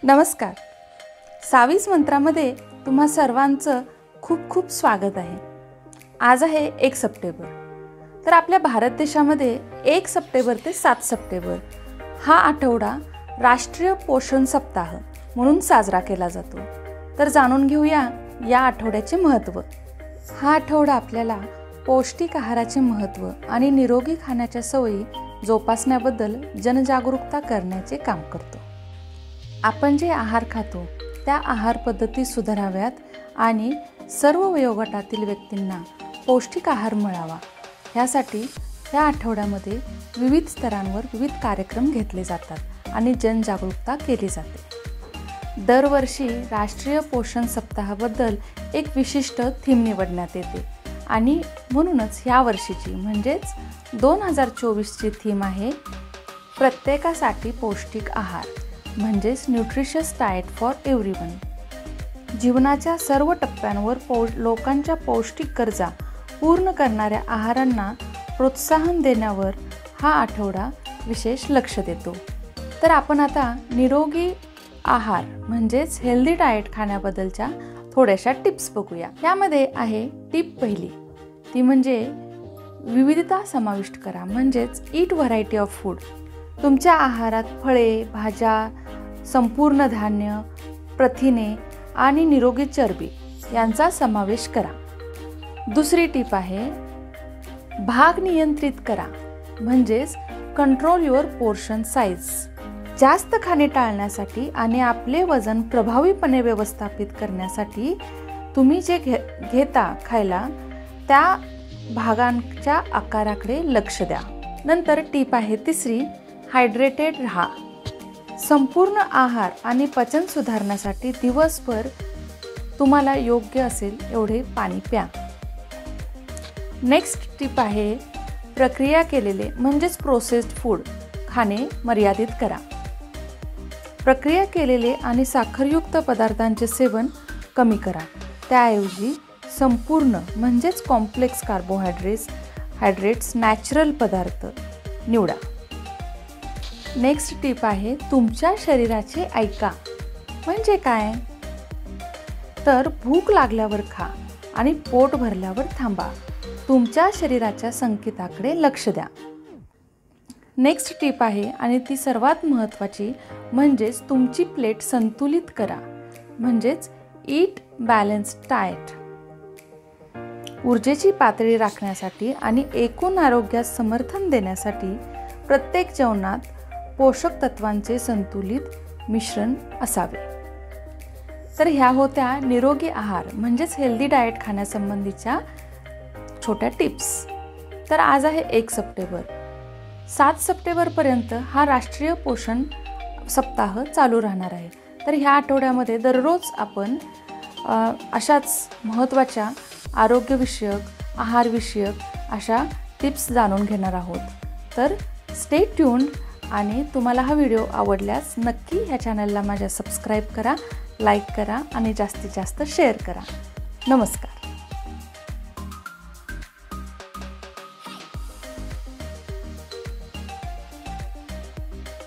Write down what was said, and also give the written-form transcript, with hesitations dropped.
नमस्कार. सावीस मंत्रामध्ये तुम्हा सर्वांचं खूप खूप स्वागत आहे. आज आहे 1 सप्टेंबर. तर आपल्या भारत देशामध्ये 1 सप्टेंबर ते 7 सप्टेंबर हा आठवडा राष्ट्रीय पोषण सप्ताह म्हणून साजरा केला जातो. तर जाणून घेऊया या आठवड्याचे महत्त्व. हा आठवडा आपल्याला पौष्टिक आहाराचे महत्त्व आणि निरोगी खाण्याच्या सवयी जोपासण्याबद्दल जनजागरूकता करण्याचे काम करतो. आपण जे आहार खातो त्या आहार पद्धती सुधाराव्यात आणि सर्व वयोगटातील व्यक्तींना पौष्टिक आहार मिळावा यासाठी या आठवड्यामध्ये विविध स्तरांवर विविध कार्यक्रम घेतले जातात आणि जनजागरूकता केली जाते. दरवर्षी राष्ट्रीय पोषण सप्ताहाबद्दल एक विशिष्ट थीम निवडण्यात येते आणि म्हणूनच ह्या वर्षीची म्हणजेच 2024ची थीम आहे प्रत्येकासाठी पौष्टिक आहार म्हणजेच न्यूट्रिशियस डाएट फॉर एव्हरीवन. जीवनाच्या सर्व टप्प्यांवर लोकांच्या पौष्टिक गरजा पूर्ण करणाऱ्या आहारांना प्रोत्साहन देण्यावर हा आठवडा विशेष लक्ष देतो. तर आपण आता निरोगी आहार म्हणजेच हेल्दी डाएट खाण्याबद्दलच्या थोड्याशा टिप्स बघूया. यामध्ये आहे टिप पहिली, ती म्हणजे विविधता समाविष्ट करा म्हणजेच ईट व्हरायटी ऑफ फूड. तुमच्या आहारात फळे, भाज्या, संपूर्ण धान्य, प्रथिने आणि निरोगी चरबी यांचा समावेश करा. दुसरी टिप आहे भाग नियंत्रित करा म्हणजेच कंट्रोल युअर पोर्शन साईज. जास्त खाणे टाळण्यासाठी आणि आपले वजन प्रभावीपणे व्यवस्थापित करण्यासाठी तुम्ही जे घेता खायला त्या भागांच्या आकाराकडे लक्ष द्या. नंतर टिप आहे तिसरी, हायड्रेटेड राहा. संपूर्ण आहार आणि पचन सुधारण्यासाठी दिवसभर तुम्हाला योग्य असेल एवढे पाणी प्या. नेक्स्ट टिप आहे प्रक्रिया केलेले म्हणजेच प्रोसेस्ड फूड खाणे मर्यादित करा. प्रक्रिया केलेले आणि साखरयुक्त पदार्थांचे सेवन कमी करा. त्याऐवजी संपूर्ण म्हणजेच कॉम्प्लेक्स कार्बोहायड्रेट्स नॅचरल पदार्थ निवडा. नेक्स्ट टिप आहे तुमच्या शरीराचे ऐका. म्हणजे काय? तर भूक लागल्यावर खा आणि पोट भरल्यावर थांबा. तुमच्या शरीराच्या संकेताकडे लक्ष द्या. नेक्स्ट टिप आहे आणि ती सर्वात महत्त्वाची म्हणजेच तुमची प्लेट संतुलित करा म्हणजेच ईट बॅलन्स्ड डाएट. ऊर्जेची पातळी राखण्यासाठी आणि एकूण आरोग्यास समर्थन देण्यासाठी प्रत्येक जेवणात पोषक तत्वांचे संतुलित मिश्रण असावे. तर ह्या होत्या निरोगी आहार म्हणजेच हेल्दी डाएट खाण्यासंबंधीच्या छोट्या टिप्स. तर आज आहे 1 सप्टेंबर. 7 सप्टेंबरपर्यंत हा राष्ट्रीय पोषण सप्ताह चालू राहणार आहे. तर ह्या आठवड्यामध्ये दररोज आपण अशाच महत्त्वाच्या आरोग्यविषयक आहारविषयक अशा टिप्स जाणून घेणार आहोत. तर स्टे ट्यून्ड आणि तुम्हाला हा व्हिडिओ आवडल्यास नक्की ह्या चॅनलला माझ्या सबस्क्राईब करा, लाईक करा आणि जास्तीत जास्त शेअर करा. नमस्कार.